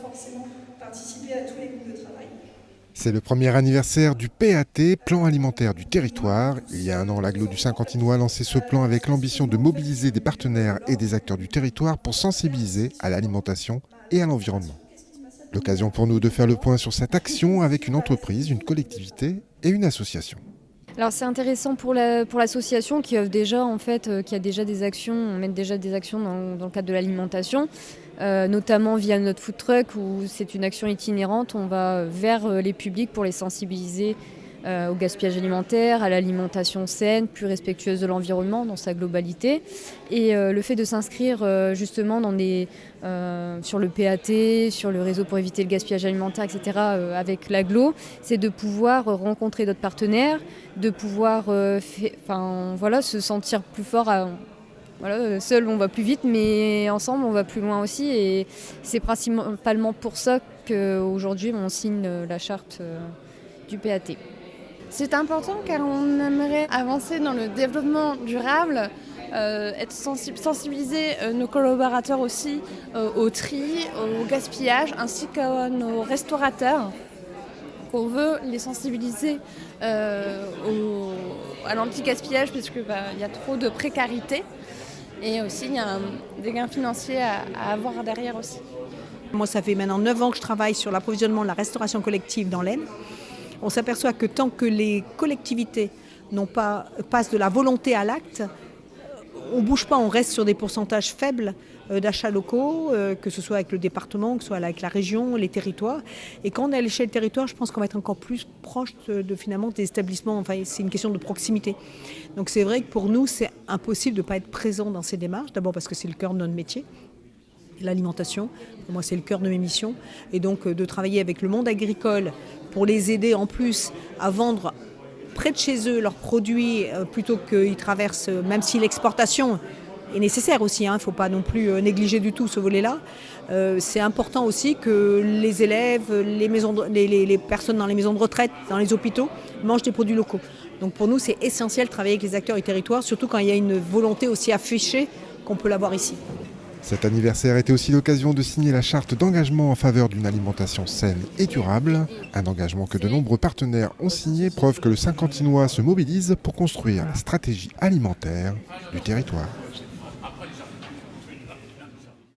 forcément participer à tous les groupes de travail. C'est le premier anniversaire du PAT, Plan alimentaire du territoire. Il y a un an, l'agglo du Saint-Quentinois a lancé ce plan avec l'ambition de mobiliser des partenaires et des acteurs du territoire pour sensibiliser à l'alimentation et à l'environnement. L'occasion pour nous de faire le point sur cette action avec une entreprise, une collectivité et une association. Alors c'est intéressant pour l'association qui offre déjà qui a déjà des actions, on met déjà des actions dans le cadre de l'alimentation, notamment via notre food truck où c'est une action itinérante, on va vers les publics pour les sensibiliser au gaspillage alimentaire, à l'alimentation saine, plus respectueuse de l'environnement dans sa globalité. Et le fait de s'inscrire justement sur le PAT, sur le réseau pour éviter le gaspillage alimentaire, etc., avec l'agglo, c'est de pouvoir rencontrer d'autres partenaires, de pouvoir se sentir plus fort. Seul on va plus vite, mais ensemble on va plus loin aussi. Et c'est principalement pour ça qu'aujourd'hui on signe la charte du PAT. C'est important car on aimerait avancer dans le développement durable, sensibiliser nos collaborateurs aussi au tri, au gaspillage, ainsi qu'à nos restaurateurs. On veut les sensibiliser à l'anti-gaspillage parce qu'il y a trop de précarité et aussi il y a des gains financiers à avoir derrière aussi. Moi, ça fait maintenant 9 ans que je travaille sur l'approvisionnement de la restauration collective dans l'Aisne. On s'aperçoit que tant que les collectivités passent de la volonté à l'acte, on ne bouge pas, on reste sur des pourcentages faibles d'achats locaux, que ce soit avec le département, que ce soit avec la région, les territoires. Et quand on est à l'échelle territoire, je pense qu'on va être encore plus proche finalement des établissements. Enfin, c'est une question de proximité. Donc c'est vrai que pour nous, c'est impossible de ne pas être présent dans ces démarches. D'abord parce que c'est le cœur de notre métier. L'alimentation, pour moi c'est le cœur de mes missions, et donc de travailler avec le monde agricole pour les aider en plus à vendre près de chez eux leurs produits plutôt qu'ils traversent, même si l'exportation est nécessaire aussi, il ne faut pas non plus négliger du tout ce volet-là. C'est important aussi que les élèves, les personnes dans les maisons de retraite, dans les hôpitaux, mangent des produits locaux. Donc pour nous c'est essentiel de travailler avec les acteurs du territoire, surtout quand il y a une volonté aussi affichée qu'on peut l'avoir ici. Cet anniversaire était aussi l'occasion de signer la charte d'engagement en faveur d'une alimentation saine et durable. Un engagement que de nombreux partenaires ont signé, preuve que le Saint-Quentinois se mobilise pour construire la stratégie alimentaire du territoire.